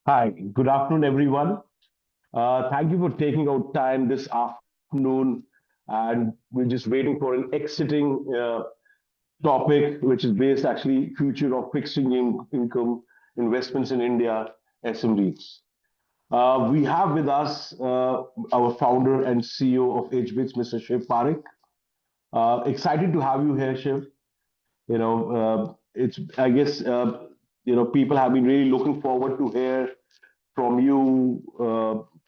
Hi, good afternoon, everyone. Thank you for taking out time this afternoon, and we're just waiting for an exciting topic, which is based actually future of income investments in India, SM REITs. We have with us our founder and CEO of HBits, Mr. Shiv Parekh. Excited to have you here, Shiv. It's I guess people have been really looking forward to hear from you,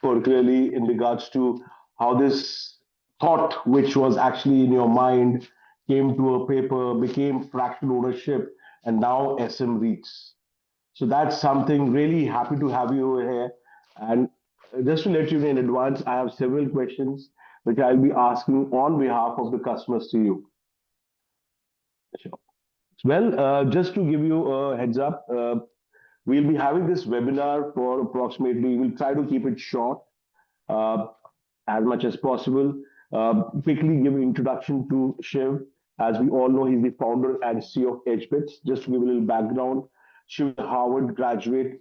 particularly in regards to how this thought, which was actually in your mind, came to a paper, became fractional ownership, and now SM REITs. So that's something really happy to have you over here. And just to let you know in advance, I have several questions which I'll be asking on behalf of the customers to you. Sure. Well, just to give you a heads up, we'll be having this webinar for approximately, we'll try to keep it short uh, as much as possible. Quickly give an introduction to Shiv. As we all know, he's the founder and CEO of Edgebits. Just to give a little background, Shiv is a Harvard graduate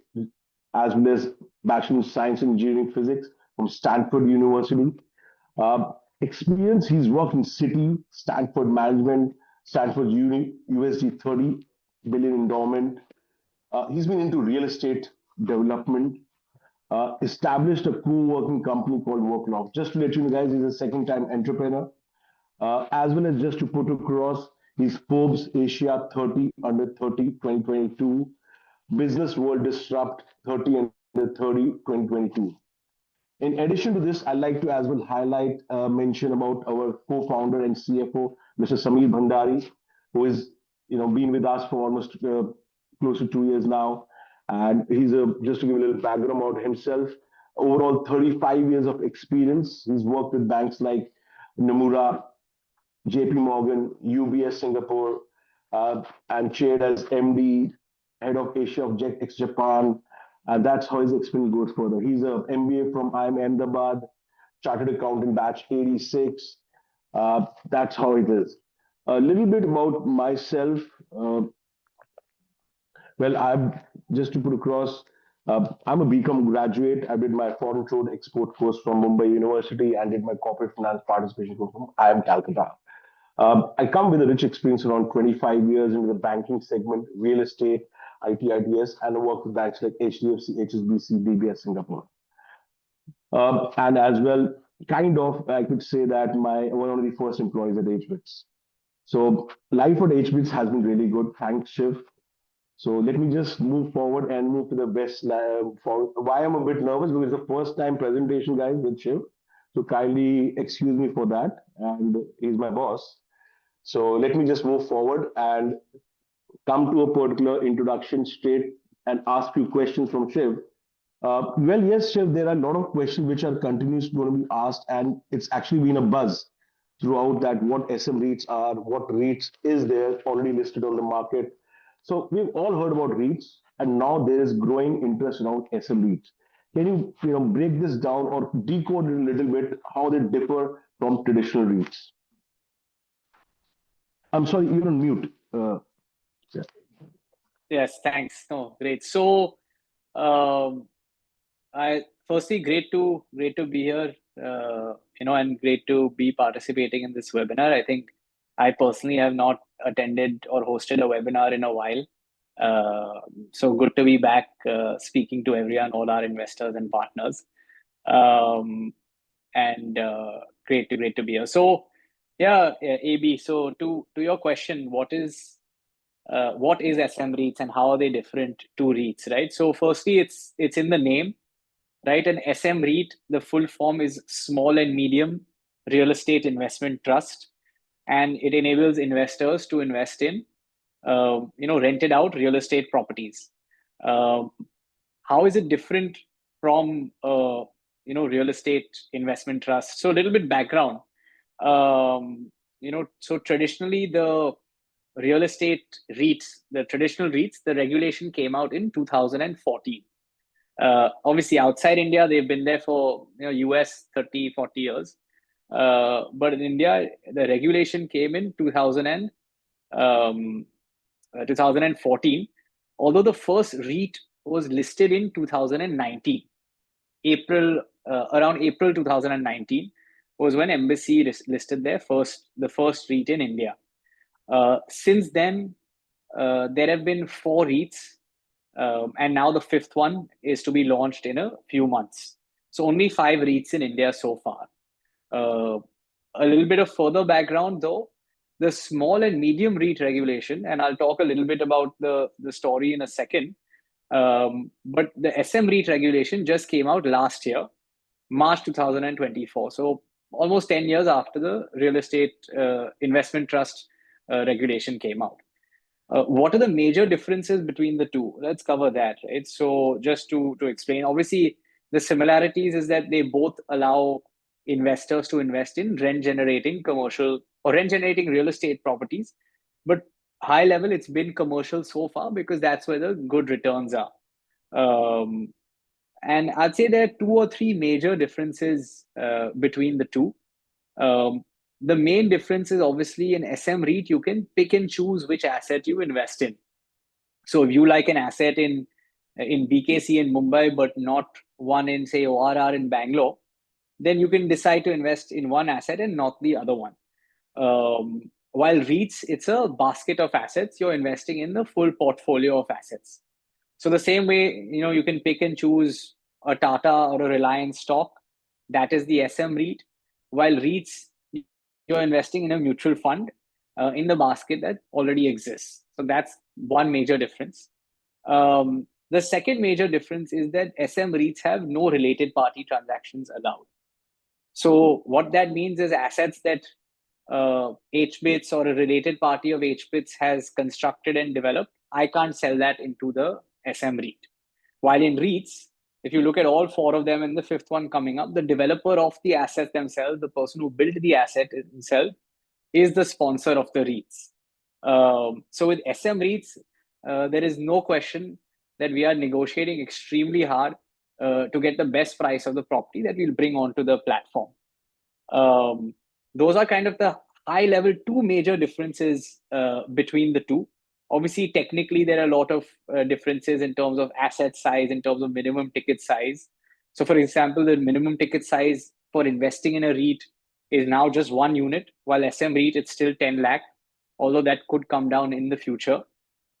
as well as Bachelor of Science in Engineering Physics from Stanford University. Experience, he's worked in Citi, Stanford Management, Stanford Uni, USD 30 billion endowment. He's been into real estate development, established a co-working company called Workloft. Just to let you know, guys, he's a second-time entrepreneur, as well as just to put across, he's Forbes Asia 30 under 30 2022, Business World Disrupt 30 under 30 2022. In addition to this, I'd like to as well highlight, mention about our co-founder and CFO, Mr. Sameer Bhandari, who is, been with us for almost close to 2 years now. And he's just to give a little background about himself, overall 35 years of experience. He's worked with banks like Nomura, JP Morgan, UBS Singapore, and chaired as MD, head of Asia of ex Japan. And that's how his experience goes further. He's a MBA from IIM Ahmedabad, Chartered Accountant batch 86. That's how it is. A little bit about myself. Well, I'm just to put across, I'm a BCom graduate. I did my foreign trade export course from Mumbai University and did my corporate finance participation course from IIM Calcutta. I come with a rich experience around 25 years into the banking segment, real estate, IT, ITS, and I work with banks like HDFC, HSBC, DBS Singapore. And as well, kind of, I could say that my one of the first employees at HBits. So life at HBits has been really good. Thanks, Shiv. So let me just move forward and move to the best. For why I'm a bit nervous because it's the first time presentation, guys, with Shiv. So kindly excuse me for that. And he's my boss. So let me just move forward and come to a particular introduction straight and ask you questions from Shiv. Well, yes, Shiv, there are a lot of questions which are continuously going to be asked, and it's actually been a buzz throughout that what SM REITs are, what REITs is there already listed on the market. So we've all heard about REITs, and now there is growing interest around SM REITs. Can you break this down or decode it a little bit how they differ from traditional REITs? I'm sorry, you're on mute. Yeah. Yes, thanks. No, great. So, I firstly great to be here. And great to be participating in this webinar. I think I personally have not attended or hosted a webinar in a while. So good to be back speaking to everyone, all our investors and partners. And great to be here. So, yeah, AB. So to your question, what is SM REITs and how are they different to REITs, right? So firstly, it's in the name, right? An SM REIT, the full form is Small and Medium Real Estate Investment Trust, and it enables investors to invest in, rented out real estate properties. How is it different from, real estate investment trust? So a little bit background. So traditionally the real estate REITs, the traditional REITs, the regulation came out in 2014. Obviously outside India, they've been there for US 30, 40 years. But in India, the regulation came in 2014. Although the first REIT was listed in 2019. Around April 2019 was when Embassy listed the first REIT in India. Since then, there have been 4 REITs, and now the 5th one is to be launched in a few months. So only 5 REITs in India so far. A little bit of further background though, the small and medium REIT regulation, and I'll talk a little bit about the story in a second. But the SM REIT regulation just came out last year, March 2024. So almost 10 years after the real estate investment trust regulation came out. What are the major differences between the two? Let's cover that, right? So just to explain, obviously the similarities is that they both allow investors to invest in rent generating commercial or rent generating real estate properties. But high level, it's been commercial so far because that's where the good returns are. And I'd say there are 2 or 3 major differences between the two. The main difference is obviously in SM REIT, you can pick and choose which asset you invest in. So if you like an asset in BKC in Mumbai, but not one in, say, ORR in Bangalore, then you can decide to invest in one asset and not the other one. While REITs, it's a basket of assets. You're investing in the full portfolio of assets. So the same way, you can pick and choose a Tata or a Reliance stock. That is the SM REIT. While REITs, you're investing in a mutual fund in the basket that already exists. So that's one major difference. The second major difference is that SM REITs have no related party transactions allowed. So what that means is assets that hBits or a related party of hBits has constructed and developed, I can't sell that into the SM REIT. While in REITs, if you look at all 4 of them and the 5th one coming up, the developer of the asset themselves, the person who built the asset himself, is the sponsor of the REITs. So with SM REITs, there is no question that we are negotiating extremely hard to get the best price of the property that we'll bring onto the platform. Those are kind of the high level 2 major differences between the two. Obviously, technically, there are a lot of differences in terms of asset size, in terms of minimum ticket size. So for example, the minimum ticket size for investing in a REIT is now just 1 unit, while SM REIT, it's still 10 lakh, although that could come down in the future.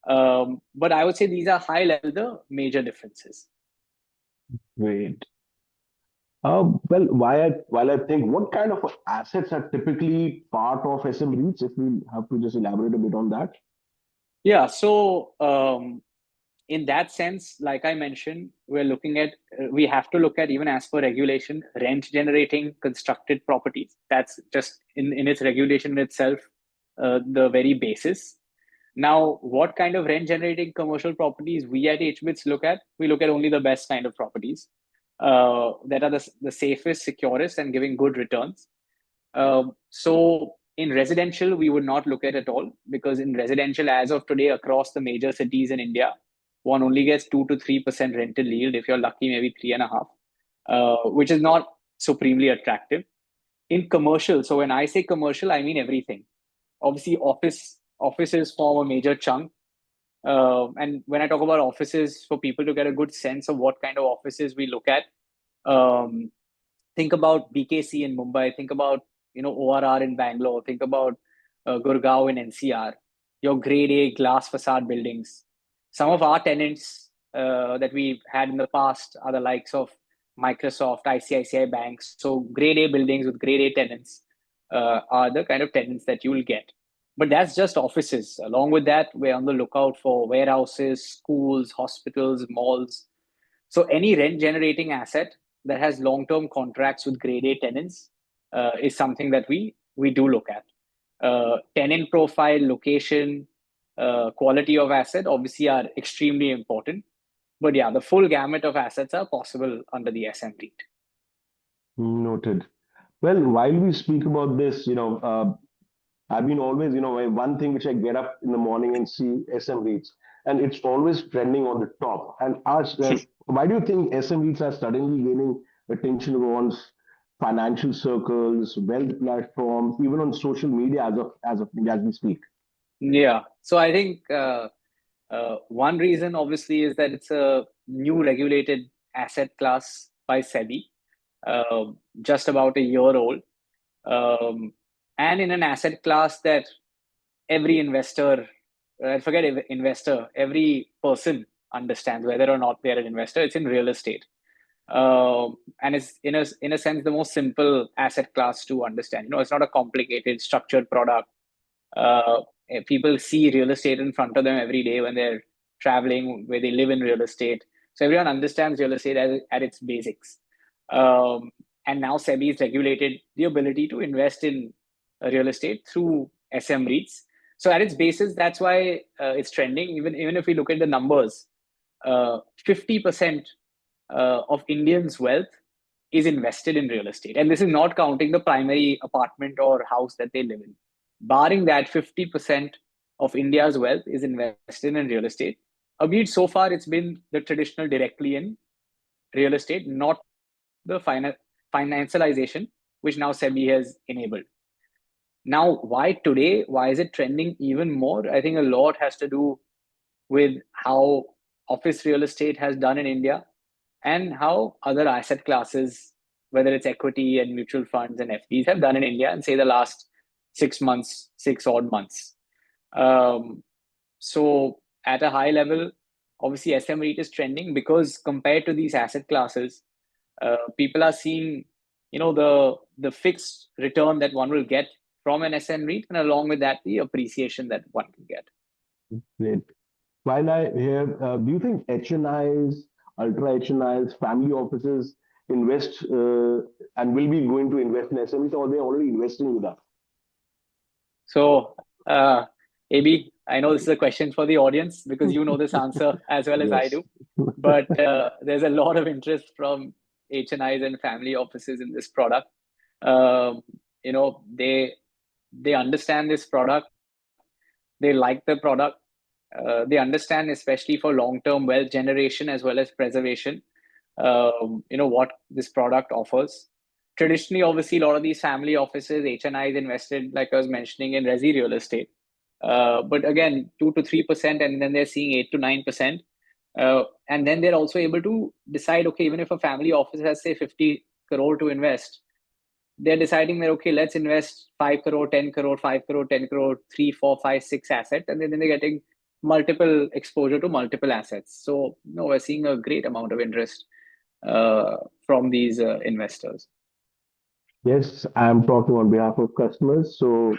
But I would say these are high level, the major differences. Great. Well, while I think, what kind of assets are typically part of SM REITs, if we have to just elaborate a bit on that? Yeah, so in that sense, like I mentioned, we have to look at, even as per regulation, rent generating constructed properties. That's just in its regulation itself, the very basis. Now, what kind of rent generating commercial properties we at hBits look at? We look at only the best kind of properties that are the safest, securest, and giving good returns. So in residential, we would not look at all, because in residential, as of today, across the major cities in India, one only gets 2 to 3% rental yield. If you're lucky, maybe 3.5%, which is not supremely attractive. In commercial, so when I say commercial, I mean everything. Obviously, offices form a major chunk. And when I talk about offices, for people to get a good sense of what kind of offices we look at, think about BKC in Mumbai, think about ORR in Bangalore, think about Gurgaon in NCR, your grade A glass facade buildings. Some of our tenants that we've had in the past are the likes of Microsoft, ICICI banks. So grade A buildings with grade A tenants are the kind of tenants that you will get. But that's just offices. Along with that, we're on the lookout for warehouses, schools, hospitals, malls. So any rent generating asset that has long-term contracts with grade A tenants is something that we do look at. Tenant profile, location, quality of asset obviously are extremely important. But yeah, the full gamut of assets are possible under the SM REIT. Noted. Well, while we speak about this, I've been always, one thing which I get up in the morning and see SM REITs, and it's always trending on the top. And ask, why do you think SM REITs are suddenly gaining attention on financial circles, wealth platforms, even on social media as we speak? Yeah. So I think One reason, obviously, is that it's a new regulated asset class by SEBI, just about a year old, and in an asset class that every investor, forget investor, every person understands whether or not they're an investor. It's in real estate, and it's in a sense the most simple asset class to understand. It's not a complicated, structured product. People see real estate in front of them every day when they're traveling, where they live in real estate. So everyone understands real estate at its basics. And now SEBI has regulated the ability to invest in real estate through SM REITs. So at its basis, that's why it's trending. Even if we look at the numbers, 50% of Indians' wealth is invested in real estate. And this is not counting the primary apartment or house that they live in. Barring that, 50% of India's wealth is invested in real estate. Albeit so far, it's been the traditional directly in real estate, not the financialization, which now SEBI has enabled. Now, why today? Why is it trending even more? I think a lot has to do with how office real estate has done in India and how other asset classes, whether it's equity and mutual funds and FDs, have done in India in, say, the last 6 months, 6 odd months. So at a high level, obviously SM REIT is trending because compared to these asset classes, people are seeing, the fixed return that one will get from an SM REIT, and along with that, the appreciation that one can get. Great. While I hear, do you think HNIs, ultra HNIs, family offices invest and will be going to invest in SMEs, or they're already investing with us? So, AB, I know this is a question for the audience because you know this answer as well as I Yes. do. But there's a lot of interest from HNIs and family offices in this product. They understand this product. They like the product. They understand, especially for long-term wealth generation as well as preservation, what this product offers. Traditionally, obviously, a lot of these family offices, HNIs invested, like I was mentioning, in resi real estate. But again, 2 to 3%, and then they're seeing 8 to 9%. And then they're also able to decide, okay, even if a family office has, say, 50 crore to invest, they're deciding that, okay, let's invest 5 crore, 10 crore, 5 crore, 10 crore, 3, 4, 5, 6 assets. And then they're getting multiple exposure to multiple assets. So, we're seeing a great amount of interest from these investors. Yes, I'm talking on behalf of customers. So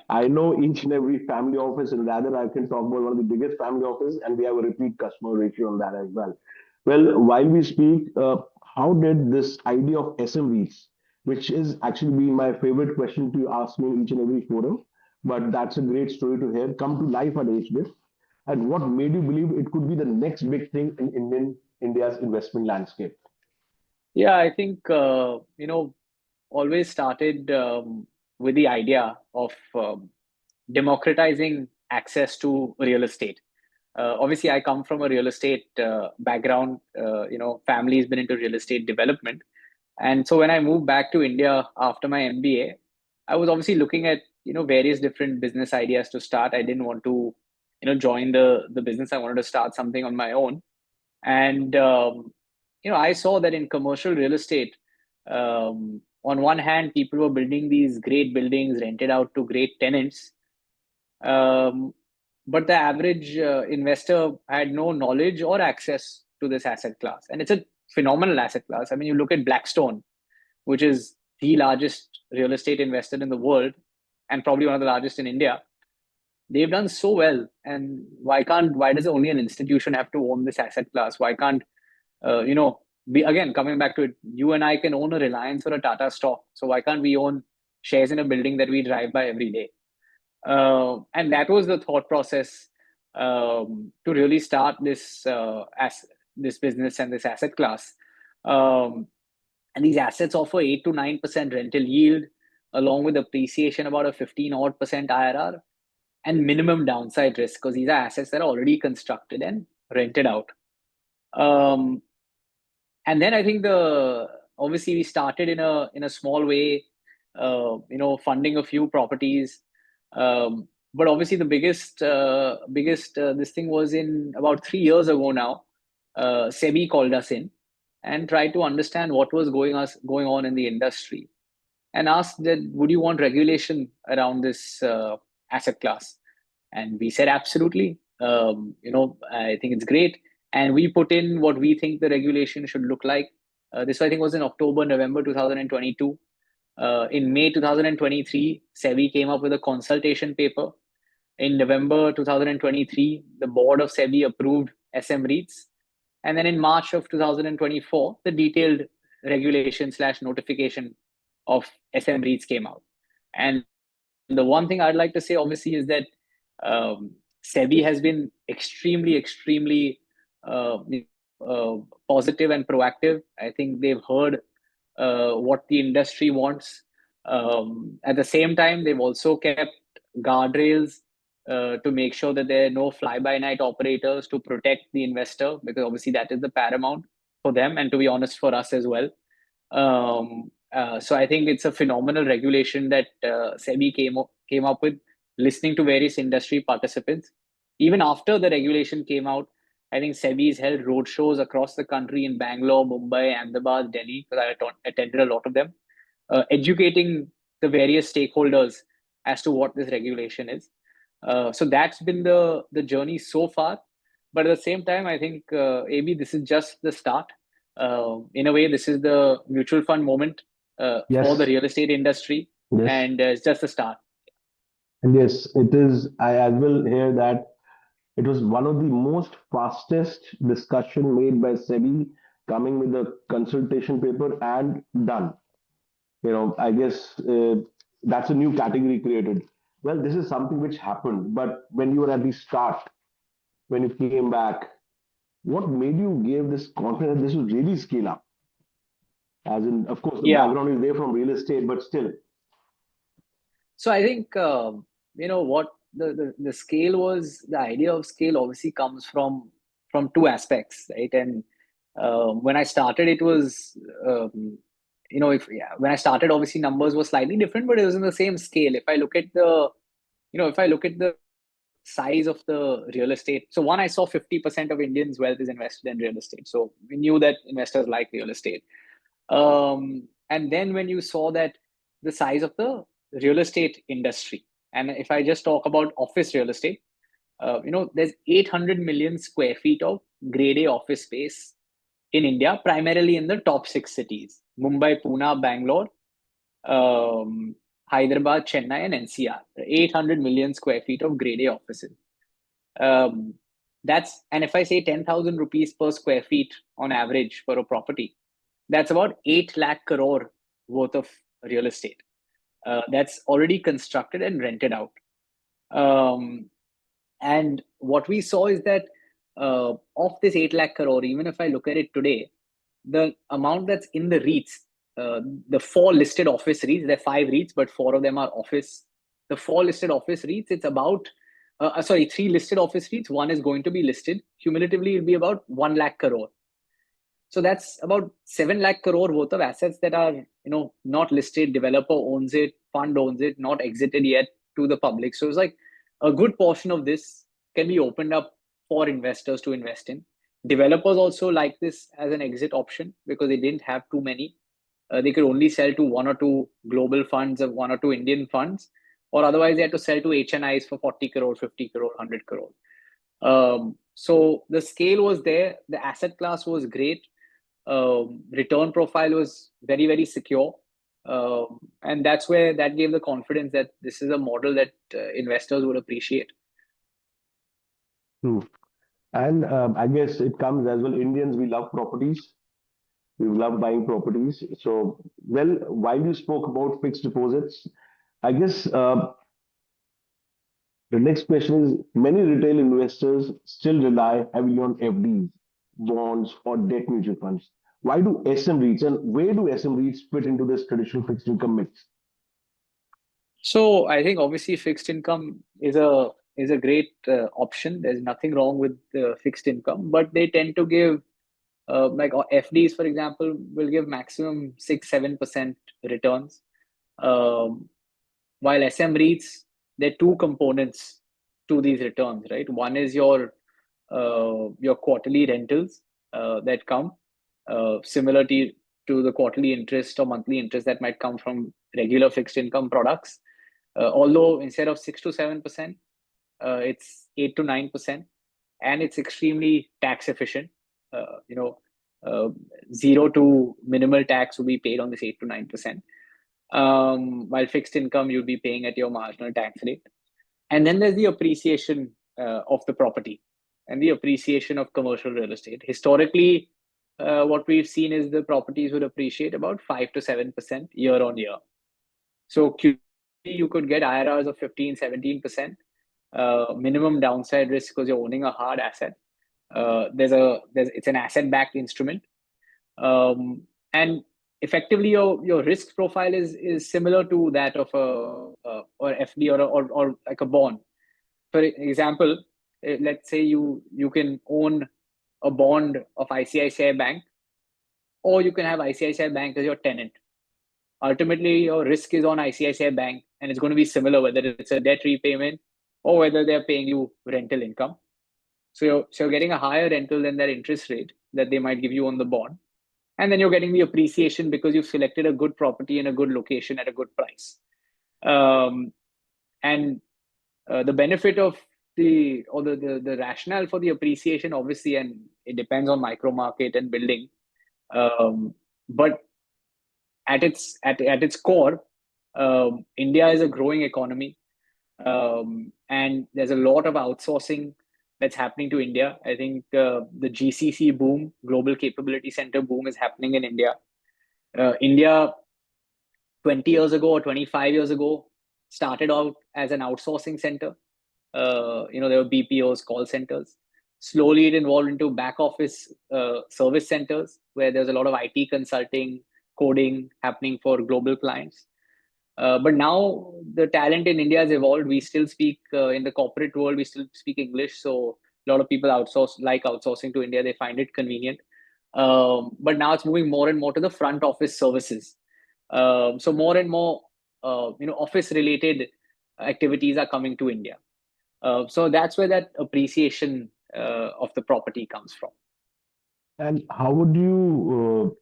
I know each and every family office, and rather I can talk about one of the biggest family offices, and we have a repeat customer ratio on that as well. Well, while we speak, how did this idea of SMVs, which is actually been my favorite question to ask me in each and every forum, but that's a great story to hear, come to life at HBIS, and what made you believe it could be the next big thing in India's investment landscape? Yeah, I think, always started with the idea of democratizing access to real estate. Obviously, I come from a real estate background. Family has been into real estate development. And so when I moved back to India after my MBA, I was obviously looking at, various different business ideas to start. I didn't want to, join the business. I wanted to start something on my own. And, I saw that in commercial real estate, on one hand, people were building these great buildings rented out to great tenants. But the average investor had no knowledge or access to this asset class. And it's a phenomenal asset class. I mean, you look at Blackstone, which is the largest real estate investor in the world and probably one of the largest in India. They've done so well. And why does only an institution have to own this asset class? Why can't, again, coming back to it, you and I can own a Reliance or a Tata stock. So why can't we own shares in a building that we drive by every day? And that was the thought process to really start this this business and this asset class. And these assets offer 8 to 9% rental yield, along with appreciation about a 15 odd percent IRR, and minimum downside risk because these are assets that are already constructed and rented out. And then I think obviously we started in a small way, funding a few properties. But obviously, the biggest this thing was in about 3 years ago now. SEBI called us in and tried to understand what was going on in the industry, and asked that would you want regulation around this asset class, and we said absolutely. I think it's great, and we put in what we think the regulation should look like. This I think was in October, November 2022. In May 2023, SEBI came up with a consultation paper. In November 2023, the board of SEBI approved SM REITs. And then in March of 2024, the detailed regulation slash notification of SM REITs came out. And the one thing I'd like to say, obviously, is that SEBI has been extremely uh, positive and proactive. I think they've heard what the industry wants. At the same time, they've also kept guardrails to make sure that there are no fly-by-night operators to protect the investor, because obviously that is the paramount for them, and to be honest, for us as well. So I think it's a phenomenal regulation that SEBI came up with, listening to various industry participants. Even after the regulation came out, I think SEBI's held roadshows across the country in Bangalore, Mumbai, Ahmedabad, Delhi, because I attended a lot of them, educating the various stakeholders as to what this regulation is. So that's been the journey so far. But at the same time, I think, AB, this is just the start. In a way, this is the mutual fund moment for the Yes, real estate industry, yes, and it's just the start. and yes, it is. I as well hear that it was one of the most fastest discussion made by SEBI, coming with a consultation paper and done. I guess that's a new category created. Well, this is something which happened, but when you were at the start, when you came back, what made you give this confidence that this will really scale up? As in, of course, the Yeah. background is there from real estate, but still. So I think what the scale was. The idea of scale obviously comes from two aspects, right? And when I started, it was if when I started, obviously numbers were slightly different, but it was in the same scale. If I look at the size of the real estate, so one, I saw 50% of Indians' wealth is invested in real estate. So we knew that investors like real estate. And then when you saw that the size of the real estate industry, and if I just talk about office real estate, there's 800 million square feet of grade A office space in India, primarily in the top six cities: Mumbai, Pune, Bangalore, Hyderabad, Chennai, and NCR. 800 million square feet of grade A offices. Um, and if I say 10,000 rupees per square feet on average for a property, that's about 8 lakh crore worth of real estate that's already constructed and rented out. Um, and what we saw is that of this 8 lakh crore, even if I look at it today, the amount that's in the REITs, the four listed office REITs, there are five REITs, but four of them are office. The four listed office REITs, it's about, three listed office REITs, one is going to be listed. Cumulatively, it'll be about 1 lakh crore. So that's about 7 lakh crore worth of assets that are, not listed. Developer owns it, fund owns it, not exited yet to the public. So it's like a good portion of this can be opened up for investors to invest in. Developers also like this as an exit option because they didn't have too many. They could only sell to one or two global funds or one or two Indian funds, or otherwise they had to sell to HNIs for 40 crore, 50 crore, 100 crore. So the scale was there. The asset class was great. Return profile was very secure, and that's where that gave the confidence that this is a model that investors would appreciate. True. And I guess it comes as well. Indians, we love properties. We love buying properties. So, well, while you spoke about fixed deposits, I guess the next question is, many retail investors still rely heavily on FDs, bonds, or debt mutual funds. Why do SM REITs and where do SM REITs fit into this traditional fixed income mix? So I think obviously fixed income is a great option. There's nothing wrong with fixed income, but they tend to give like FDs, for example, will give maximum 6-7% returns, um, while SM REITs there are two components to these returns, right? One is your quarterly rentals that come similar to the quarterly interest or monthly interest that might come from regular fixed income products. Although instead of 6 to 7%, it's 8 to 9%, and it's extremely tax efficient. Zero to minimal tax will be paid on this 8 to 9%. While fixed income, you'll be paying at your marginal tax rate. And then there's the appreciation of the property and the appreciation of commercial real estate. Historically, what we've seen is the properties would appreciate about 5 to 7% year on year. So you could get IRRs of 15, 17%, minimum downside risk because you're owning a hard asset. It's an asset-backed instrument. And effectively, your risk profile is similar to that of a or FD or like a bond. For example, let's say you can own a bond of ICICI Bank, or you can have ICICI Bank as your tenant. Ultimately, your risk is on ICICI Bank, and it's going to be similar whether it's a debt repayment or whether they're paying you rental income. So you're getting a higher rental than that interest rate that they might give you on the bond. And then you're getting the appreciation because you've selected a good property in a good location at a good price. And the benefit of the rationale for the appreciation, obviously, and it depends on micro market and building. But at its core, India is a growing economy, and there's a lot of outsourcing that's happening to India. I think the GCC boom, Global Capability Center boom, is happening in India. India, 20 years ago or 25 years ago, started out as an outsourcing center. There were BPOs, call centers. Slowly, it evolved into back office service centers where there's a lot of IT consulting, coding happening for global clients. But now the talent in India has evolved. We still speak in the corporate world, we still speak English. So a lot of people outsourcing to India. They find it convenient. But now it's moving more and more to the front office services. So more and more, office related activities are coming to India. So that's where that appreciation of the property comes from. And how would you,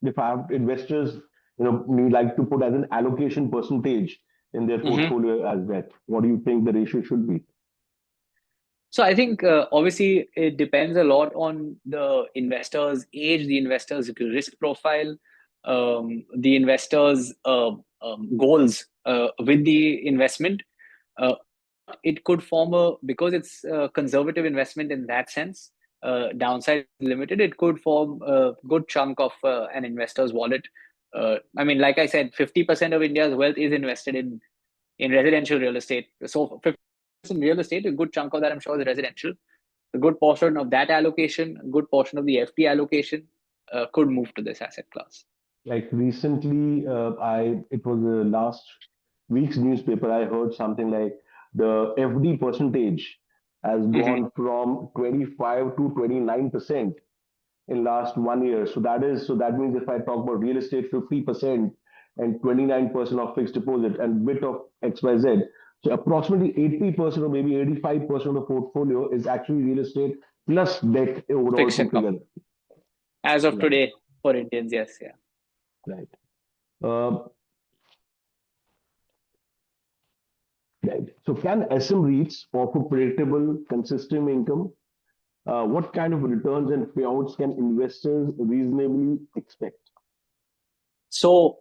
if I have investors, me like to put as an allocation percentage in their portfolio as that, what do you think the ratio should be? So I think obviously it depends a lot on the investor's age, the investor's risk profile, the investor's goals with the investment. It could form because it's a conservative investment in that sense, downside limited, it could form a good chunk of an investor's wallet. I mean, like I said, 50% of India's wealth is invested in residential real estate. So 50% real estate, a good chunk of that, I'm sure, is residential. A good portion of that allocation, a good portion of the FD allocation could move to this asset class. Like recently, it was the last week's newspaper, I heard something like the FD percentage has gone from 25 to 29% in last 1 year. So that means if I talk about real estate, 50% and 29% of fixed deposit and bit of XYZ. So approximately 80% or maybe 85% of the portfolio is actually real estate plus debt overall Fixed put income. together. As of today, for Indians, yes, yeah. Right. Right. So can SM REITs offer predictable, consistent income? What kind of returns and payouts can investors reasonably expect? So,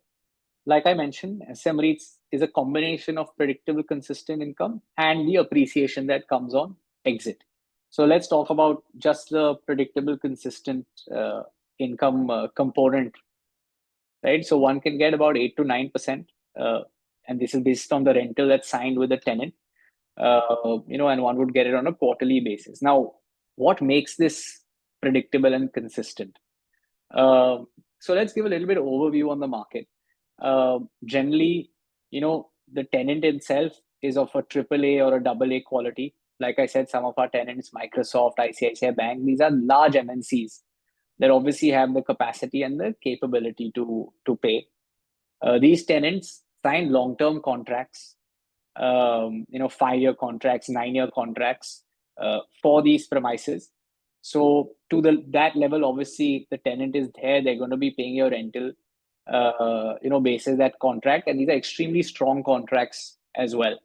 like I mentioned, SM REITs is a combination of predictable, consistent income and the appreciation that comes on exit. So let's talk about just the predictable, consistent income component, right? So one can get about 8 to 9%, and this is based on the rental that's signed with the tenant, and one would get it on a quarterly basis. Now, what makes this predictable and consistent? So let's give a little bit of overview on the market. Generally, the tenant itself is of a AAA or a AA quality. Like I said, some of our tenants, Microsoft, ICICI Bank, these are large MNCs that obviously have the capacity and the capability to pay. These tenants sign long-term contracts. 5-year contracts, 9-year contracts for these premises. So to that level, obviously the tenant is there, they're going to be paying your rental, basis that contract, and these are extremely strong contracts as well.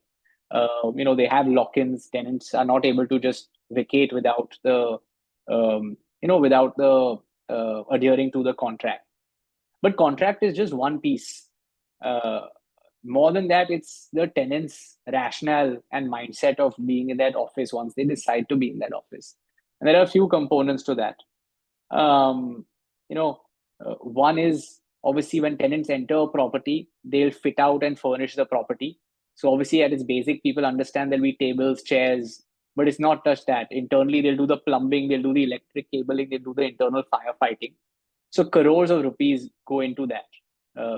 They have lock-ins. Tenants are not able to just vacate without the adhering to the contract. But contract is just one piece. More than that, it's the tenant's rationale and mindset of being in that office once they decide to be in that office. And there are a few components to that. One is obviously when tenants enter a property, they'll fit out and furnish the property. So obviously at its basic, people understand there'll be tables, chairs, but it's not just that. Internally, they'll do the plumbing, they'll do the electric cabling, they'll do the internal firefighting. So crores of rupees go into that.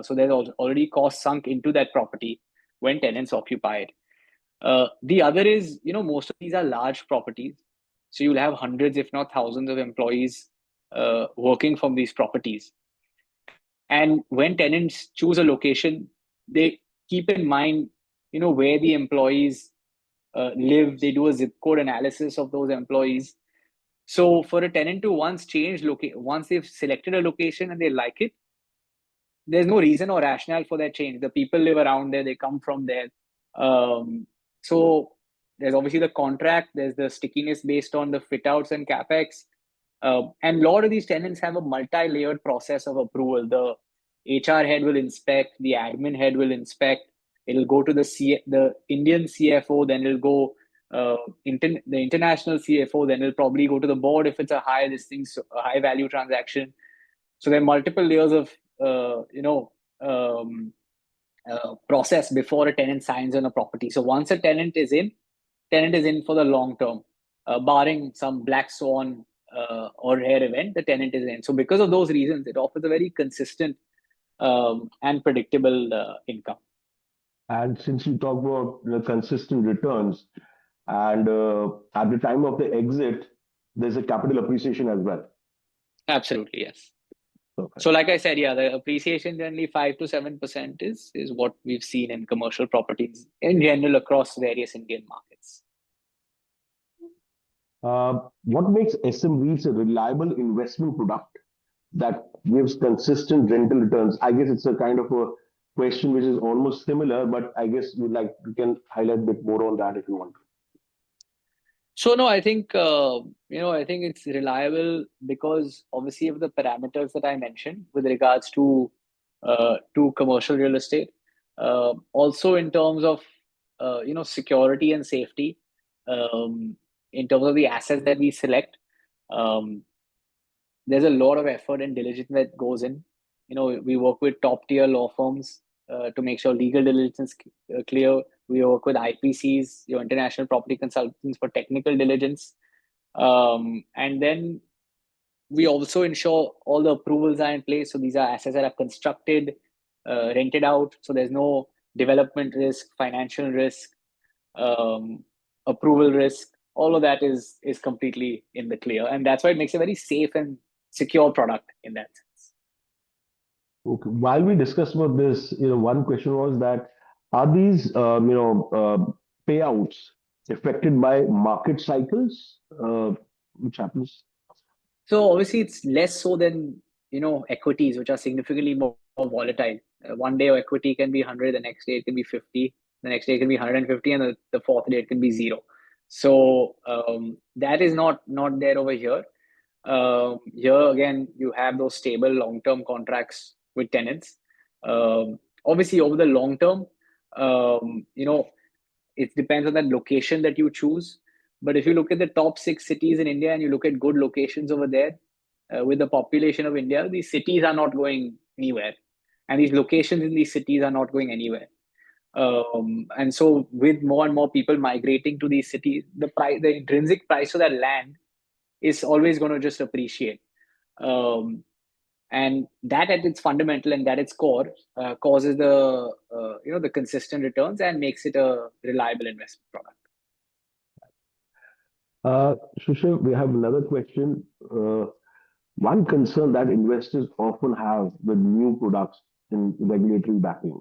So there's already cost sunk into that property when tenants occupy it. The other is, most of these are large properties. So you'll have hundreds, if not thousands of employees working from these properties. And when tenants choose a location, they keep in mind, where the employees live. They do a zip code analysis of those employees. So for a tenant to once they've selected a location and they like it, there's no reason or rationale for that change. The people live around there, they come from there. So there's obviously the contract, there's the stickiness based on the fit outs and capex. And a lot of these tenants have a multi-layered process of approval. The HR head will inspect, the admin head will inspect, it'll go to the Indian CFO, then it'll go the international CFO, then it'll probably go to the board if it's a high value transaction. So there are multiple layers of process before a tenant signs on a property. So once a tenant is in for the long term, barring some black swan or rare event, the tenant is in. So because of those reasons, it offers a very consistent and predictable income. And since you talk about the consistent returns, and at the time of the exit, there's a capital appreciation as well. Absolutely, yes. Okay. So like I said, yeah, the appreciation generally 5 to 7% is what we've seen in commercial properties in general across various Indian markets. What makes SM REITs a reliable investment product that gives consistent rental returns? I guess it's a kind of a question which is almost similar, but I guess you can highlight a bit more on that if you want. So no, I think I think it's reliable because obviously of the parameters that I mentioned with regards to commercial real estate. Also in terms of security and safety. In terms of the assets that we select, there's a lot of effort and diligence that goes in. We work with top tier law firms to make sure legal diligence is clear. We work with IPCs, your international property consultants, for technical diligence. And then we also ensure all the approvals are in place. So these are assets that are constructed, rented out. So there's no development risk, financial risk, approval risk. All of that is completely in the clear. And that's why it makes a very safe and secure product in that sense. Okay. While we discussed about this, one question was that are these payouts affected by market cycles, which happens? So obviously it's less so than equities, which are significantly more volatile. One day equity can be 100, the next day it can be 50, the next day it can be 150, and the fourth day it can be 0. So that is not there over here. Here again, you have those stable long-term contracts with tenants. Obviously, over the long term, it depends on that location that you choose. But if you look at the top 6 cities in India and you look at good locations over there, with the population of India, these cities are not going anywhere, and these locations in these cities are not going anywhere. And so, with more and more people migrating to these cities, the intrinsic price of that land is always going to just appreciate. And that at its fundamental and at its core causes the consistent returns and makes it a reliable investment product. Sushil, we have another question. One concern that investors often have with new products in regulatory backing.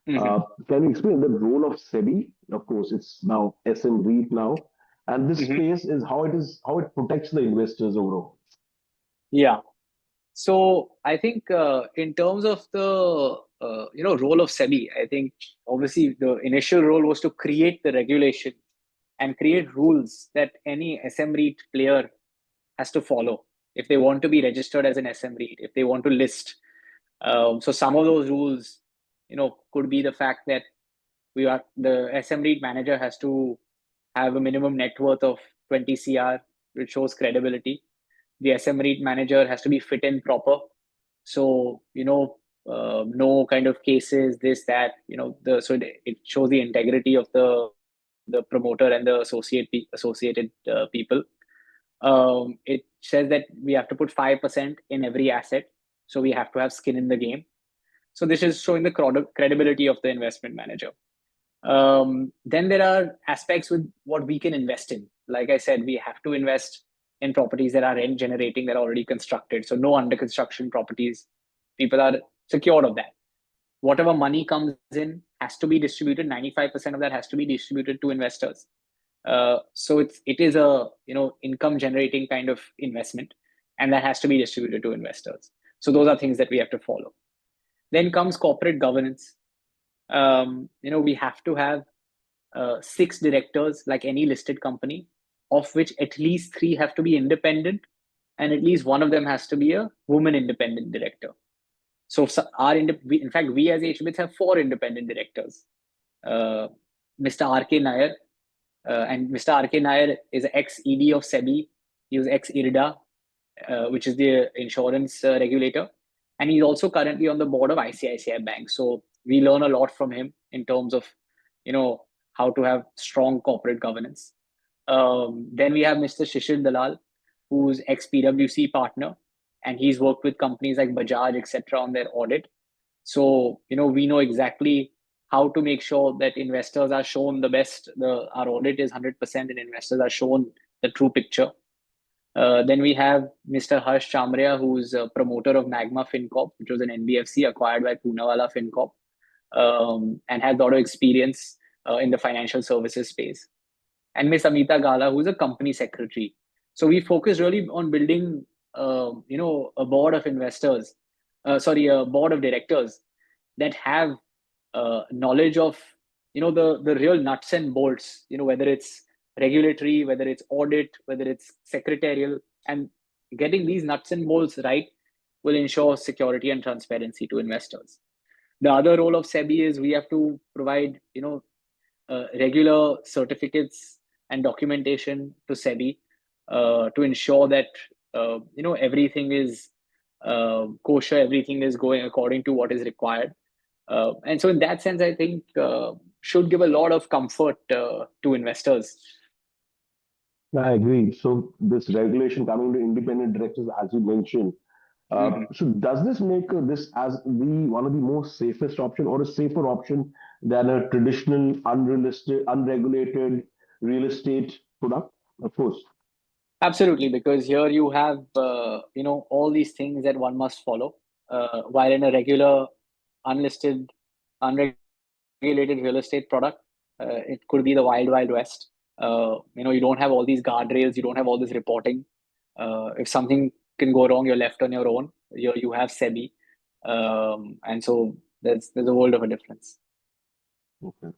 Can you explain the role of SEBI? Of course, it's now SM REIT now, and this Mhm. space is how it protects the investors overall. Yeah. So I think in terms of the role of SEBI, I think obviously the initial role was to create the regulation and create rules that any SM REIT player has to follow if they want to be registered as an SM REIT, if they want to list. So some of those rules, could be the fact that the SM REIT manager has to have a minimum net worth of 20 CR, which shows credibility. The SM REIT manager has to be fit and proper. So, no kind of cases, this, that, it shows the integrity of the promoter and the associated people. It says that we have to put 5% in every asset. So we have to have skin in the game. So this is showing the credibility of the investment manager. Then there are aspects with what we can invest in. Like I said, we have to invest in properties that are rent generating, that are already constructed. So no under construction properties. People are secured of that. Whatever money comes in has to be distributed. 95% of that has to be distributed to investors. So it is a income generating kind of investment, and that has to be distributed to investors. So those are things that we have to follow. Then comes corporate governance. We have to have 6 directors, like any listed company, of which at least 3 have to be independent, and at least one of them has to be a woman independent director. So in fact, we as HBits have 4 independent directors. Mr. R.K. Nair, and Mr. R.K. Nair is an ex-ED of SEBI. He was ex-IRDA, which is the insurance regulator. And he's also currently on the board of ICICI Bank. So we learn a lot from him in terms of, how to have strong corporate governance. Then we have Mr. Shishir Dalal, who's ex-PwC partner, and he's worked with companies like Bajaj, etc., on their audit. So, we know exactly how to make sure that investors are shown the best. Our audit is 100%, and investors are shown the true picture. Then we have Mr. Harsh Chamria, who's a promoter of Magma FinCorp, which was an NBFC acquired by Poonawalla FinCorp, and has a lot of experience in the financial services space. And Ms. Amita Gala, who's a company secretary. So we focus really on building, a board of investors, a board of directors that have knowledge of, the real nuts and bolts, whether it's regulatory, whether it's audit, whether it's secretarial, and getting these nuts and bolts right will ensure security and transparency to investors. The other role of SEBI is we have to provide, regular certificates and documentation to SEBI to ensure that everything is kosher, everything is going according to what is required. And so in that sense, I think should give a lot of comfort to investors. I agree. So this regulation coming to independent directors, as you mentioned, Mhm. so does this make this as the one of the most safest option or a safer option than a traditional unregulated real estate product? Of course. Absolutely, because here you have all these things that one must follow. While in a regular, unlisted, unregulated real estate product, it could be the wild west. You don't have all these guardrails, you don't have all this reporting. If something can go wrong, you're left on your own. You have SEBI, and so there's a world of a difference. Okay.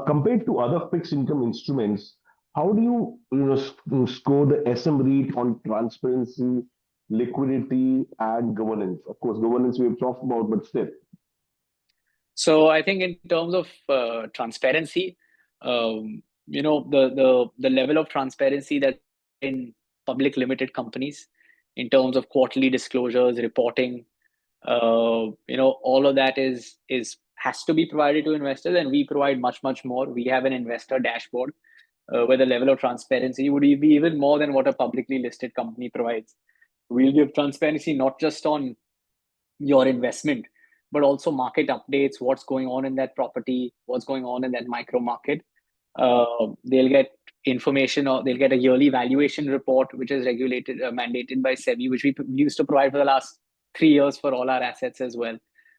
Compared to other fixed income instruments, how do score the SM REIT on transparency, liquidity, and governance? Of course, governance we've talked about, but still. So I think in terms of transparency, the level of transparency that in public limited companies, in terms of quarterly disclosures, reporting, all of that has to be provided to investors, and we provide much more. We have an investor dashboard where the level of transparency would be even more than what a publicly listed company provides. We'll give transparency not just on your investment, but also market updates, what's going on in that property, what's going on in that micro market. They'll get information, or they'll get a yearly valuation report, which is mandated by SEBI, which we used to provide for the last 3 years for all our assets as well.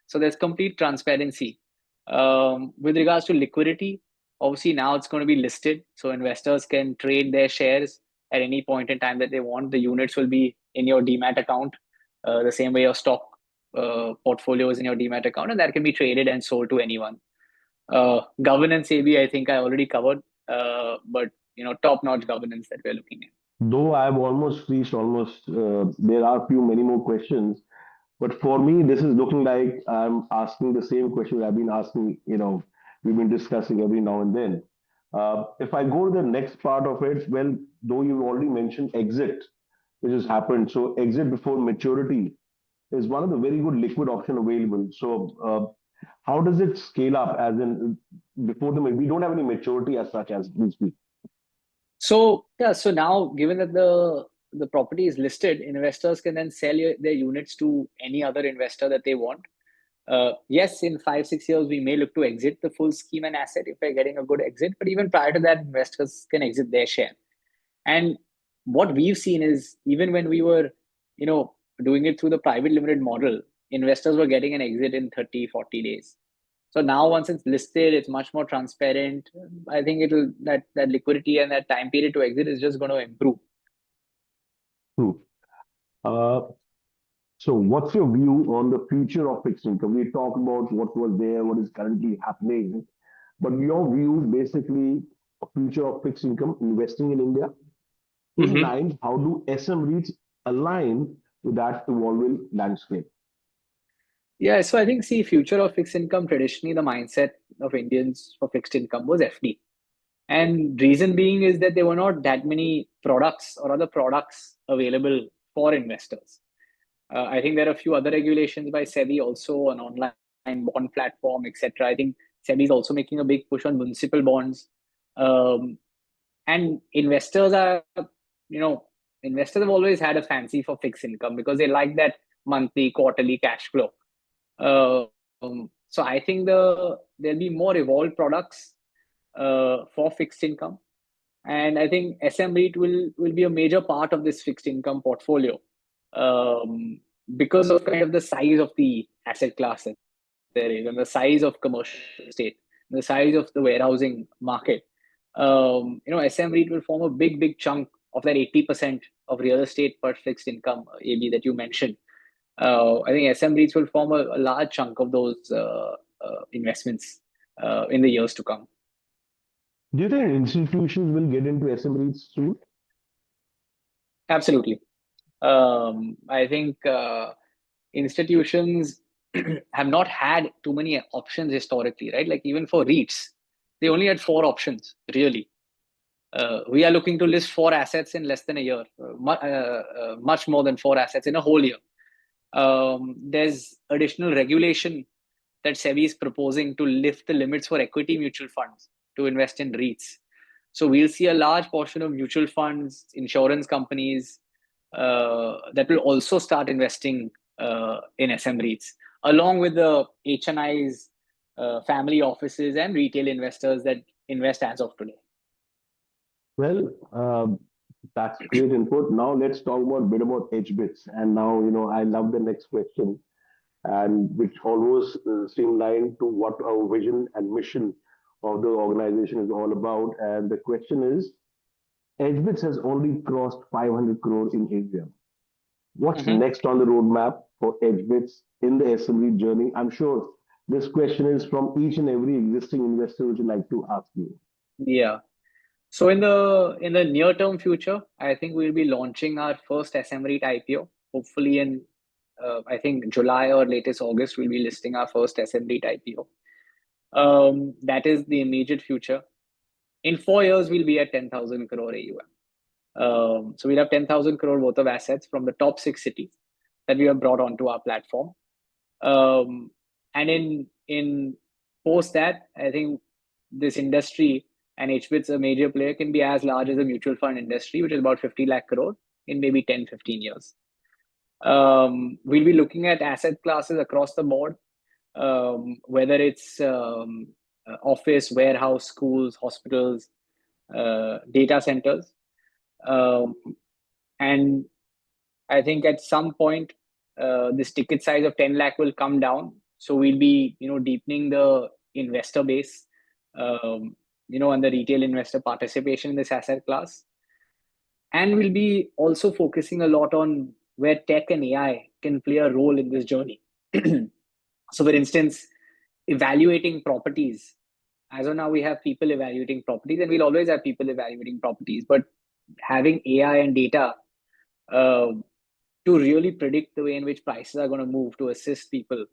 So there's complete transparency. With regards to liquidity, obviously now it's going to be listed, so investors can trade their shares at any point in time that they want. The units will be in your demat account, the same way your stock portfolio is in your demat account, and that can be traded and sold to anyone. Governance, AB, I think I already covered, but top-notch governance that we're looking at. Though I've almost reached there are many more questions, but for me, this is looking like I'm asking the same question I've been asking, we've been discussing every now and then. If I go to the next part of it, well, though you already mentioned exit, which has happened. So exit before maturity is one of the very good liquid option available. So how does it scale up as in before we don't have any maturity as such as we speak. So yeah, so now given that the property is listed, investors can then sell their units to any other investor that they want. Yes, in 5-6 years, we may look to exit the full scheme and asset if we're getting a good exit. But even prior to that, investors can exit their share. And what we've seen is even when we were, doing it through the private limited model, investors were getting an exit in 30, 40 days. So now once it's listed, it's much more transparent. I think that liquidity and that time period to exit is just going to improve. True. So what's your view on the future of fixed income? We talked about what was there, what is currently happening, but your view basically a future of fixed income investing in India. In line, how do SM REITs align with that evolving landscape? Yeah, so I think, future of fixed income, traditionally the mindset of Indians for fixed income was FD. And reason being is that there were not that many products or other products available for investors. I think there are a few other regulations by SEBI, also an online bond platform, etc. I think SEBI is also making a big push on municipal bonds. And investors have always had a fancy for fixed income because they like that monthly, quarterly cash flow. So I think there'll be more evolved products for fixed income. And I think SM REIT will be a major part of this fixed income portfolio because of kind of the size of the asset class that there is and the size of commercial estate, the size of the warehousing market. SM REIT will form a big chunk of that 80% of real estate per fixed income, AB, that you mentioned. I think SM REITs will form a large chunk of those investments in the years to come. Do you think institutions will get into SM REITs soon? Absolutely. I think institutions have not had too many options historically, right? Like even for REITs, they only had 4 options, really. We are looking to list 4 assets in less than a year, much more than 4 assets in a whole year. There's additional regulation that SEBI is proposing to lift the limits for equity mutual funds to invest in REITs. So we'll see a large portion of mutual funds, insurance companies that will also start investing in SM REITs, along with the HNIs, family offices, and retail investors that invest as of today. Well, that's great input. Now let's talk about a bit about Edgebits. And now, I love the next question, and which almost streamlined to what our vision and mission of the organization is all about. And the question is, Edgebits has already crossed 500 crore in Asia. What's next on the roadmap for Edgebits in the SM REIT journey? I'm sure this question is from each and every existing investor which would like to ask you. Yeah. So in the near term future, I think we'll be launching our first SM REIT IPO. Hopefully in I think July or latest August, we'll be listing our first SM REIT IPO. That is the immediate future. In 4 years, we'll be at 10,000 crore AUM. So we'll have 10,000 crore worth of assets from the top 6 cities that we have brought onto our platform. And in post that, I think this industry and Edgebits, a major player, can be as large as the mutual fund industry, which is about 50 lakh crore in maybe 10-15 years. We'll be looking at asset classes across the board, whether it's office, warehouse, schools, hospitals, data centers. And I think at some point, this ticket size of 10 lakh will come down. So we'll be, deepening the investor base, and the retail investor participation in this asset class. And we'll be also focusing a lot on where tech and AI can play a role in this journey. So, for instance, evaluating properties. As of now, we have people evaluating properties, and we'll always have people evaluating properties. But having AI and data uh, to really predict the way in which prices are going to move to assist people,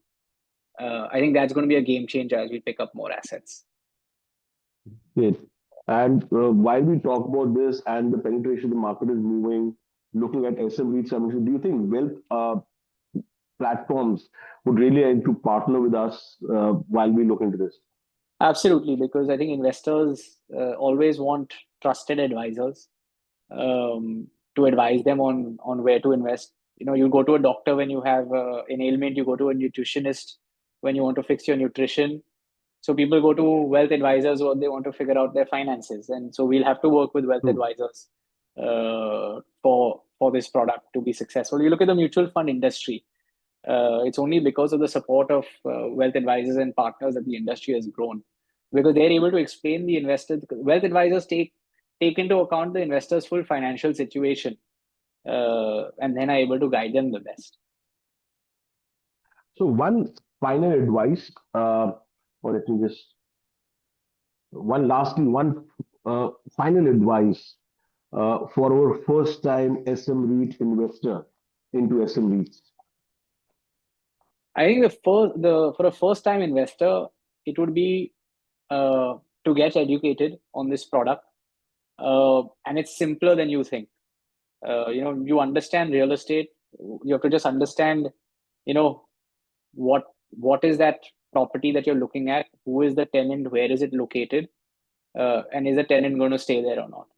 I think that's going to be a game changer as we pick up more assets. Great. And while we talk about this and the penetration the market is moving, looking at SM REITs, do you think wealth platforms would really like to partner with us while we look into this? Absolutely, because I think investors always want trusted advisors to advise them on where to invest. You go to a doctor when you have an ailment. You go to a nutritionist when you want to fix your nutrition. So people go to wealth advisors when they want to figure out their finances, and so we'll have to work with wealth True. advisors for this product to be successful. You look at the mutual fund industry. It's only because of the support of wealth advisors and partners that the industry has grown, because they're able to explain the investors. Wealth advisors take into account the investor's full financial situation, and then are able to guide them the best. So one final advice, or let me just one final advice for our first time SM REIT investor into SM REITs. I think for a first time investor, it would be to get educated on this product, and it's simpler than you think. You understand real estate. You have to just understand, what is that property that you're looking at? Who is the tenant? Where is it located? And is the tenant going to stay there or not?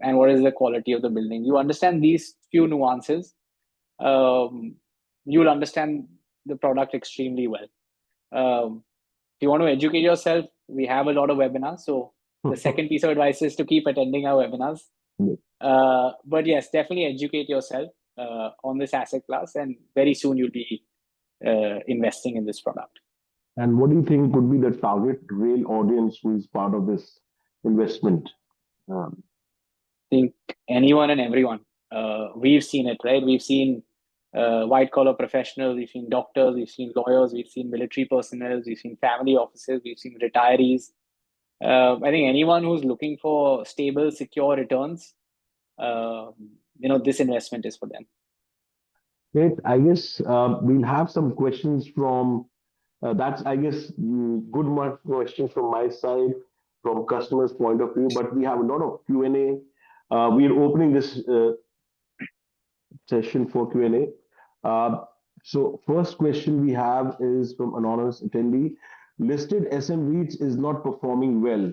And what is the quality of the building? You understand these few nuances, you'll understand the product extremely well. If you want to educate yourself, we have a lot of webinars. So the second piece of advice is to keep attending our webinars. But yes, definitely educate yourself on this asset class, and very soon you'll be investing in this product. And what do you think could be the target real audience who is part of this investment? I think anyone and everyone. We've seen it, right? We've seen white collar professionals, we've seen doctors, we've seen lawyers, we've seen military personnel, we've seen family offices, we've seen retirees. I think anyone who's looking for stable, secure returns, this investment is for them. Great. I guess we'll have some questions from that's, I guess, good much questions from my side, from customers' point of view. But we have a lot of Q&A. We are opening this session for Q&A. So first question we have is from anonymous attendee. Listed SM REITs is not performing well.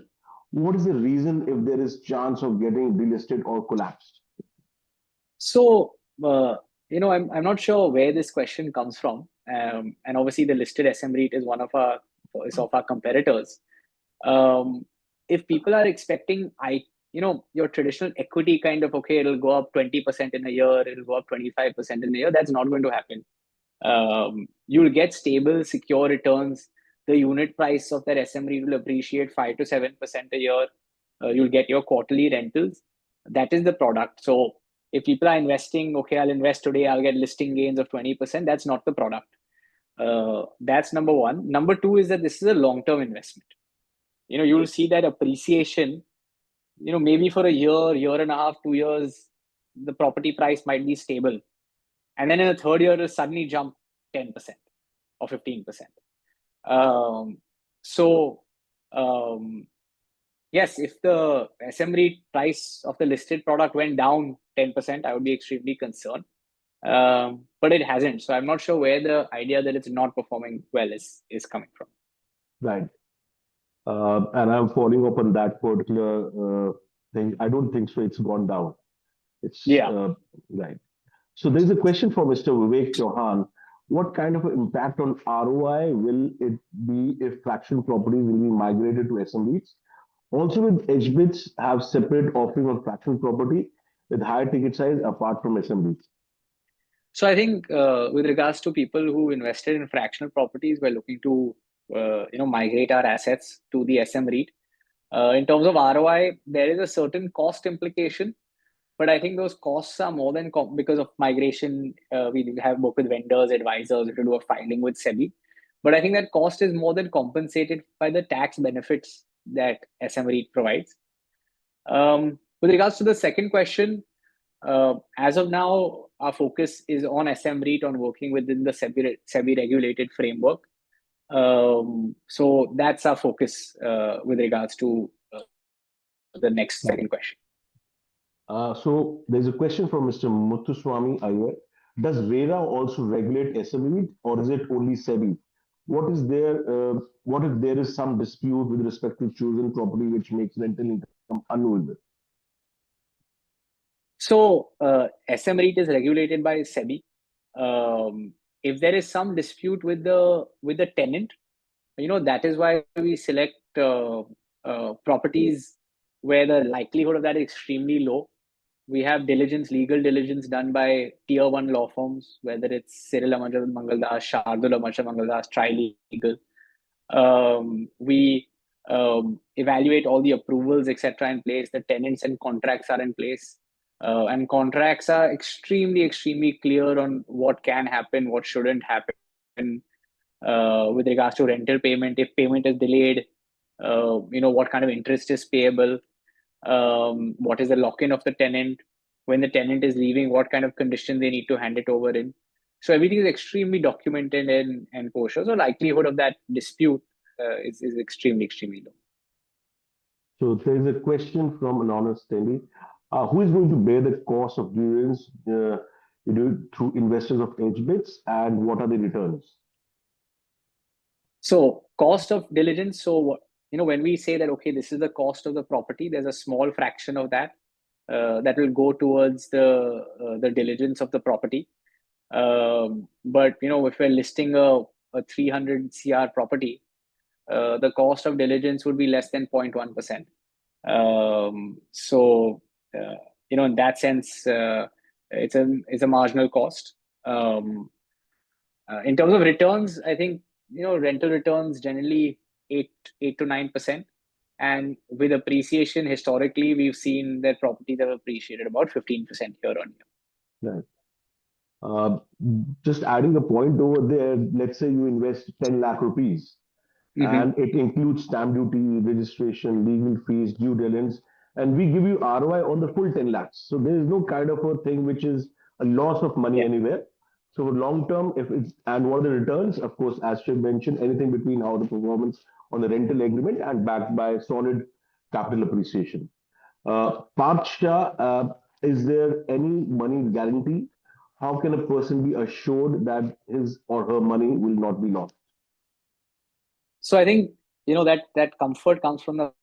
What is the reason if there is chance of getting delisted or collapsed? So, I'm not sure where this question comes from. And obviously the listed SM REIT is one of our competitors. If people are expecting, your traditional equity kind of, okay, it'll go up 20% in a year, it'll go up 25% in a year, that's not going to happen. You'll get stable, secure returns. The unit price of that SM REIT will appreciate 5 to 7% a year. You'll get your quarterly rentals. That is the product. So if people are investing, okay, I'll invest today, I'll get listing gains of 20%. That's not the product. That's number one. Number two is that this is a long-term investment. You'll see that appreciation, maybe for a year and a half, 2 years, the property price might be stable. And then in the third year, it'll suddenly jump 10% or 15%. Yes, if the SM REIT price of the listed product went down 10%, I would be extremely concerned. But it hasn't. So I'm not sure where the idea that it's not performing well is coming from. Right. And I'm following up on that particular thing. I don't think so. It's gone down. It's right. So there's a question for Mr. Vivek Chauhan. What kind of an impact on ROI will it be if fractional properties will be migrated to SM REITs? Also, with Edgebits have separate offering on fractional property with higher ticket size apart from SM REITs. So I think with regards to people who invested in fractional properties, we're looking to migrate our assets to the SM REIT. In terms of ROI, there is a certain cost implication, but I think those costs are more than because of migration. We have work with vendors, advisors, we have to do a filing with SEBI. But I think that cost is more than compensated by the tax benefits that SM REIT provides. With regards to the second question, as of now, our focus is on SM REIT, on working within the SEBI regulated framework. So that's our focus with regards to the next second question. So there's a question from Mr. Muthuswamy Iyer. Does RERA also regulate SME or is it only SEBI? What is there? What if there is some dispute with respect to chosen property which makes rental income unknowable? So SM REIT is regulated by SEBI. If there is some dispute with the tenant, that is why we select properties where the likelihood of that is extremely low. We have legal diligence done by tier 1 law firms, whether it's Cyril Amajad Mangaldas, Shardul Amajad Mangaldas, Tri-Legal. We evaluate all the approvals, etc. in place. The tenants and contracts are in place. And contracts are extremely, extremely clear on what can happen, what shouldn't happen with regards to rental payment. If payment is delayed, what kind of interest is payable, what is the lock-in of the tenant, when the tenant is leaving, what kind of condition they need to hand it over in. So everything is extremely documented and kosher. So likelihood of that dispute is extremely, extremely low. So there is a question from Anonymous Telly. Who is going to bear the cost of dividends through investors of Edgebits, and what are the returns? So cost of diligence. So when we say that, okay, this is the cost of the property, there's a small fraction of that that will go towards the diligence of the property. But if we're listing a 300 CR property, the cost of diligence would be less than 0.1%. So in that sense, it's a marginal cost. In terms of returns, I think rental returns generally 8 to 9%, and with appreciation historically, we've seen that properties have appreciated about 15% year on year. Right. Just adding a point over there, let's say you invest 10 lakh rupees and it includes stamp duty, registration, legal fees, due diligence, and we give you ROI on the full 10 lakhs. So there is no kind of a thing which is a loss of money anywhere. So long term, and what are the returns? Of course, as Shiv mentioned, anything between how the performance on the rental agreement and backed by solid capital appreciation. Parth Shah, is there any money guarantee? How can a person be assured that his or her money will not be lost? So I think that comfort comes from that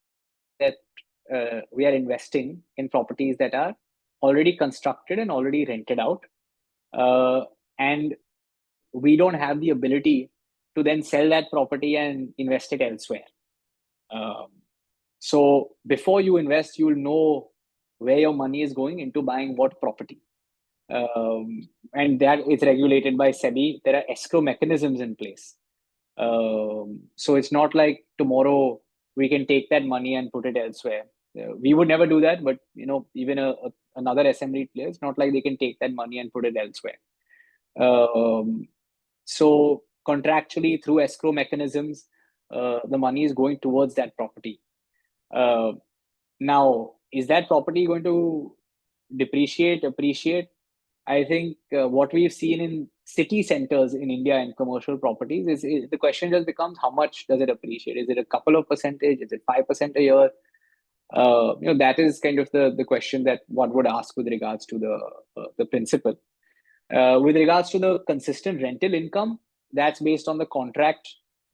we are investing in properties that are already constructed and already rented out, and we don't have the ability to then sell that property and invest it elsewhere. So before you invest, you'll know where your money is going into buying what property. And that is regulated by SEBI. There are escrow mechanisms in place. So it's not like tomorrow we can take that money and put it elsewhere. We would never do that, but even another SM REIT player, it's not like they can take that money and put it elsewhere. So contractually, through escrow mechanisms, the money is going towards that property. Now, is that property going to depreciate, appreciate? I think what we've seen in city centers in India and commercial properties is the question just becomes, how much does it appreciate? Is it a couple of percentage? Is it 5% a year? That is kind of the question that one would ask with regards to the principal. With regards to the consistent rental income, that's based on the contract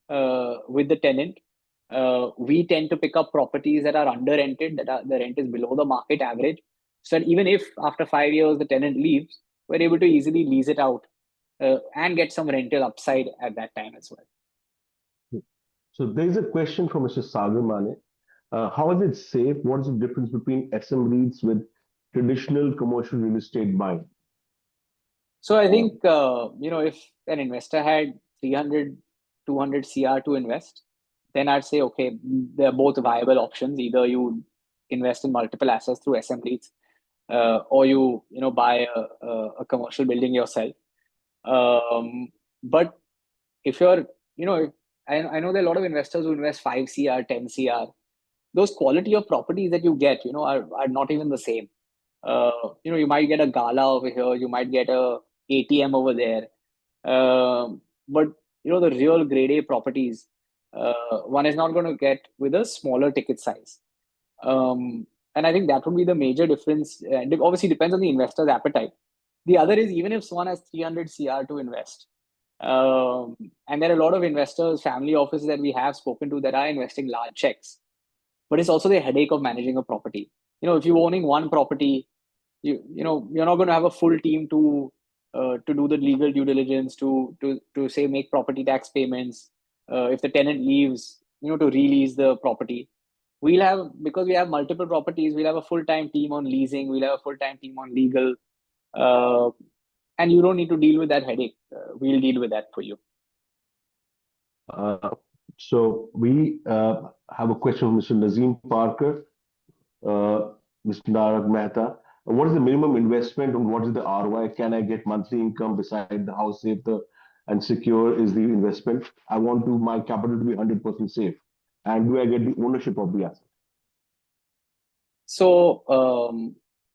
with the tenant. We tend to pick up properties that are under rented, the rent is below the market average. So that even if after 5 years the tenant leaves, we're able to easily lease it out and get some rental upside at that time as well. So there's a question from Mr. Sagar Mane. How is it safe? What is the difference between SM REITs with traditional commercial real estate buying? So I think, if an investor had 300, 200 CR to invest, then I'd say, okay, they're both viable options. Either you invest in multiple assets through SM REITs, or you buy a commercial building yourself. But if you're, I know there are a lot of investors who invest 5 CR, 10 CR. Those quality of properties that you get, are not even the same. You might get a gala over here, you might get a ATM over there. But the real grade A properties, one is not going to get with a smaller ticket size. And I think that would be the major difference. And it obviously depends on the investor's appetite. The other is, even if someone has 300 CR to invest, and there are a lot of investors, family offices that we have spoken to that are investing large checks, but it's also the headache of managing a property. If you're owning one property, you're not going to have a full team to do the legal due diligence, to say make property tax payments. If the tenant leaves, to release the property. Because we have multiple properties, we'll have a full-time team on leasing, we'll have a full-time team on legal, and you don't need to deal with that headache. We'll deal with that for you. So we have a question from Mr. Nazim Parker, Mr. Narak Mehta. What is the minimum investment and what is the ROI? Can I get monthly income beside the house safe and secure is the investment? I want my capital to be 100% safe. And do I get the ownership of the asset? So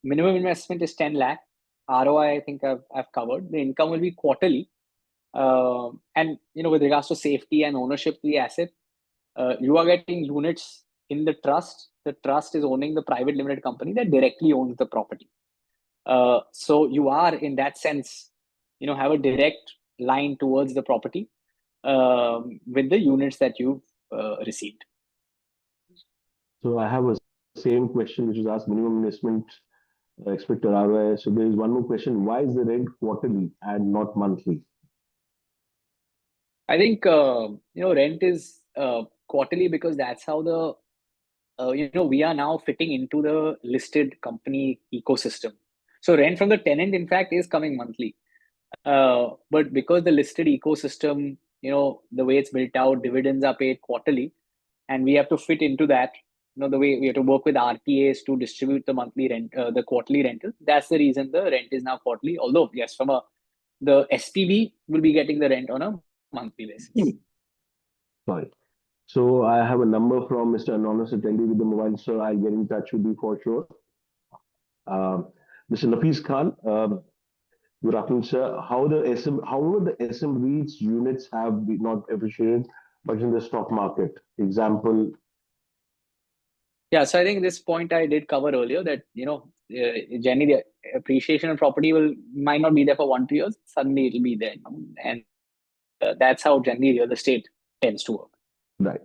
minimum investment is 10 lakh. ROI, I think I've covered. The income will be quarterly. And with regards to safety and ownership of the asset, you are getting units in the trust. The trust is owning the private limited company that directly owns the property. So you are, in that sense, have a direct line towards the property with the units that you've received. So I have a same question which was asked: minimum investment, expected ROI. So there is one more question: why is the rent quarterly and not monthly? I think rent is quarterly because that's how we are now fitting into the listed company ecosystem. So rent from the tenant, in fact, is coming monthly. But because the listed ecosystem, the way it's built out, dividends are paid quarterly, and we have to fit into that. The way we have to work with RPAs to distribute the monthly rent, the quarterly rental. That's the reason the rent is now quarterly. Although, yes, the SPV will be getting the rent on a monthly basis. Sorry. So I have a number from Mr. Anonymous attendee with the mobile, so I'll get in touch with you for sure. Mr. Nafis Khan, good afternoon, sir. However, the SM REITs units have been not appreciated much in the stock market. Example. Yeah, so I think this point I did cover earlier that, generally the appreciation of property might not be there for 1-2 years. Suddenly it'll be there. And that's how generally real estate tends to work. Right.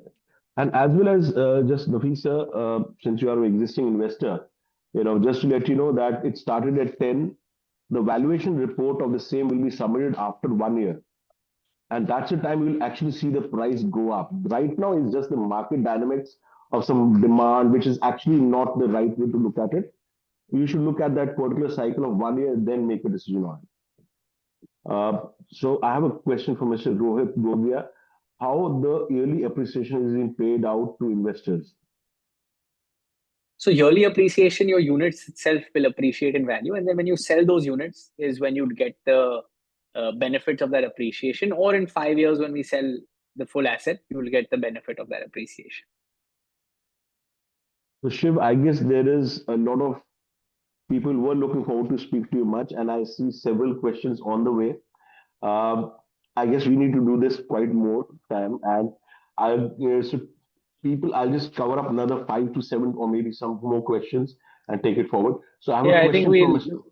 And as well as just Nafisa, since you are an existing investor, just to let you know that it started at 10. The valuation report of the same will be submitted after 1 year. And that's the time you'll actually see the price go up. Right now, it's just the market dynamics of some demand, which is actually not the right way to look at it. You should look at that particular cycle of 1 year and then make a decision on it. So I have a question from Mr. Rohit Govia. How the yearly appreciation is being paid out to investors? So yearly appreciation, your units itself will appreciate in value. And then when you sell those units is when you'd get the benefits of that appreciation. Or in 5 years, when we sell the full asset, you will get the benefit of that appreciation. So Shiv, I guess there is a lot of people who are looking forward to speak to you much. And I see several questions on the way. I guess we need to do this quite more time. And I'll just cover up another 5 to 7 or maybe some more questions and take it forward. So I have a question from Mr.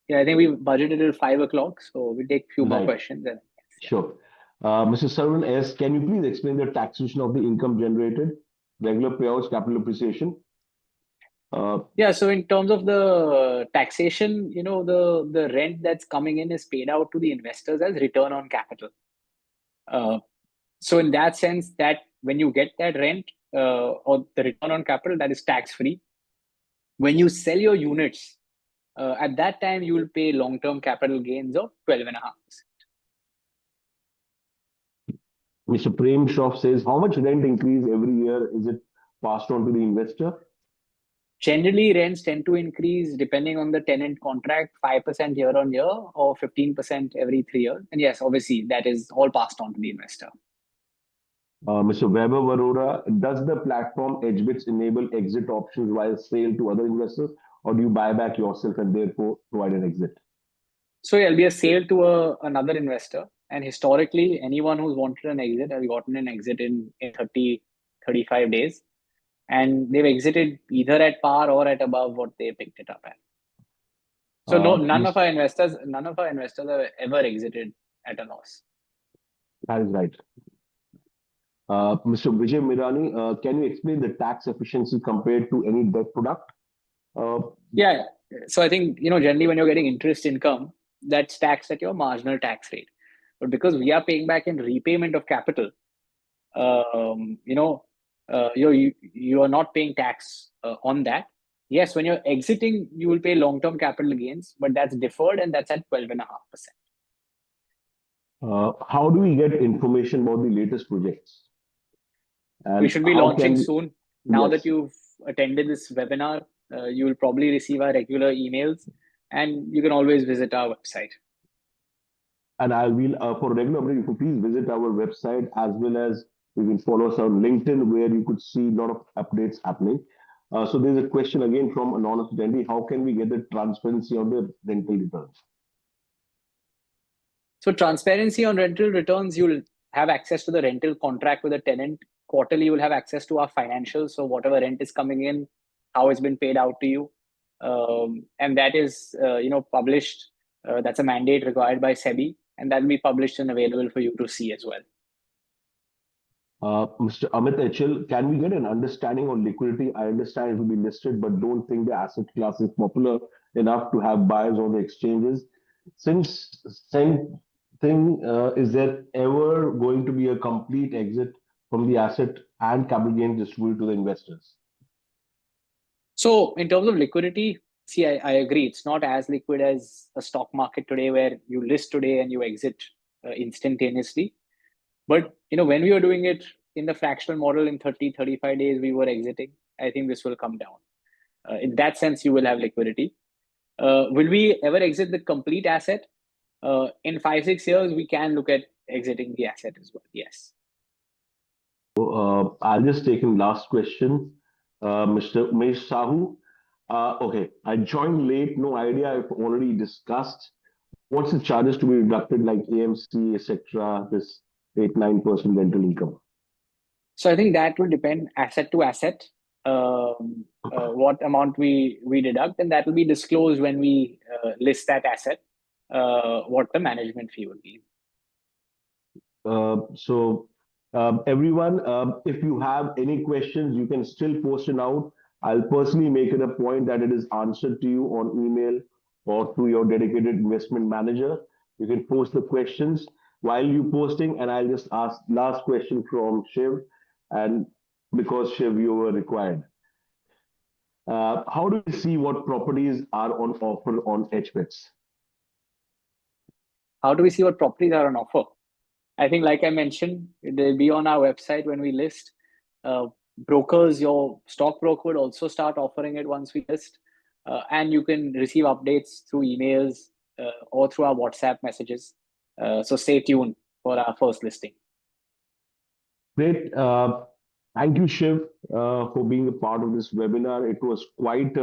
Yeah, I think we budgeted till 5 o'clock, so we'll take a few more questions. And, Sure. Mr. Sarvan S., can you please explain the taxation of the income generated, regular payouts, capital appreciation? Yeah, so in terms of the taxation, the rent that's coming in is paid out to the investors as return on capital. So in that sense, that when you get that rent or the return on capital, that is tax free. When you sell your units, at that time you will pay long-term capital gains of 12.5%. Mr. Prem Shroff says, how much rent increase every year is it passed on to the investor? Generally, rents tend to increase depending on the tenant contract, 5% year on year or 15% every 3 years. And yes, obviously, that is all passed on to the investor. Mr. Weber Varora, does the platform Edgebits enable exit options while sale to other investors, or do you buy back yourself and therefore provide an exit? So it'll be a sale to another investor. And historically, anyone who's wanted an exit has gotten an exit in 30, 35 days. And they've exited either at par or at above what they picked it up at. So none of our investors have ever exited at a loss. That is right. Mr. Vijay Mirani, can you explain the tax efficiency compared to any debt product? Yeah. So I think, generally when you're getting interest income, that's taxed at your marginal tax rate. But because we are paying back in repayment of capital, you are not paying tax on that. Yes, when you're exiting, you will pay long-term capital gains, but that's deferred and that's at 12.5%. How do we get information about the latest projects? We should be launching soon. Now Yes. that you've attended this webinar, you will probably receive our regular emails, and you can always visit our website. And I will, for regular update, you could please visit our website, as well as you can follow us on LinkedIn, where you could see a lot of updates happening. So there's a question again from anonymous attendee: how can we get the transparency on the rental returns? So transparency on rental returns, you'll have access to the rental contract with the tenant. Quarterly, you'll have access to our financials. So whatever rent is coming in, how it's been paid out to you. And that is, published. That's a mandate required by SEBI, and that will be published and available for you to see as well. Mr. Amit HL, can we get an understanding on liquidity? I understand it will be listed, but don't think the asset class is popular enough to have buyers on the exchanges. Since same thing, is there ever going to be a complete exit from the asset and capital gain distributed to the investors? So in terms of liquidity, see, I agree. It's not as liquid as a stock market today, where you list today and you exit instantaneously. But, when we were doing it in the fractional model in 30, 35 days, we were exiting. I think this will come down. In that sense, you will have liquidity. Will we ever exit the complete asset? In 5-6 years, we can look at exiting the asset as well. Yes. I'll just take in last question. Mr. Umesh Sahu. Okay, I joined late. No idea if already discussed. What's the charges to be deducted, like AMC, etc.? This 8-9% rental income. So I think that will depend asset to asset, what amount we deduct, and that will be disclosed when we list that asset, what the management fee will be. Everyone, if you have any questions, you can still post it out. I'll personally make it a point that it is answered to you on email or through your dedicated investment manager. You can post the questions while you posting, and I'll just ask last question from Shiv, and because Shiv, you were required. How do you see what properties are on offer on hBits? How do we see what properties are on offer? I think, like I mentioned, they'll be on our website when we list. Brokers, your stockbroker would also start offering it once we list. And you can receive updates through emails or through our WhatsApp messages. So stay tuned for our first listing. Great. Thank you, Shiv, for being a part of this webinar. It was quite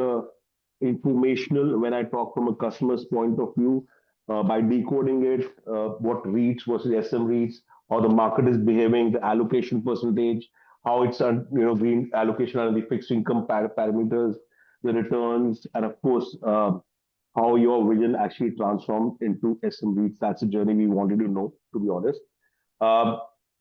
informational when I talk from a customer's point of view, by decoding it, what REITs versus SM REITs, how the market is behaving, the allocation percentage, how it's green allocation under the fixed income parameters, the returns, and of course, how your vision actually transformed into SM REITs. That's a journey we wanted to know, to be honest.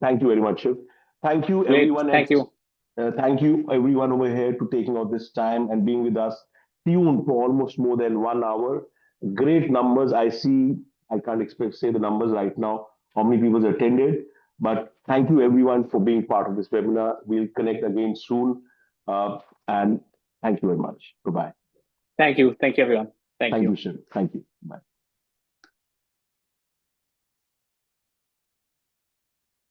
Thank you very much, Shiv. Thank you, everyone. Thank you. Thank you, everyone over here, to taking out this time and being with us, tuned for almost more than 1 hour. Great numbers. I see. I can't say the numbers right now, how many people attended, but thank you, everyone, for being part of this webinar. We'll connect again soon. And thank you very much. Goodbye. Thank you. Thank you, everyone. Thank Thank you. you, Shiv. Thank you. Bye.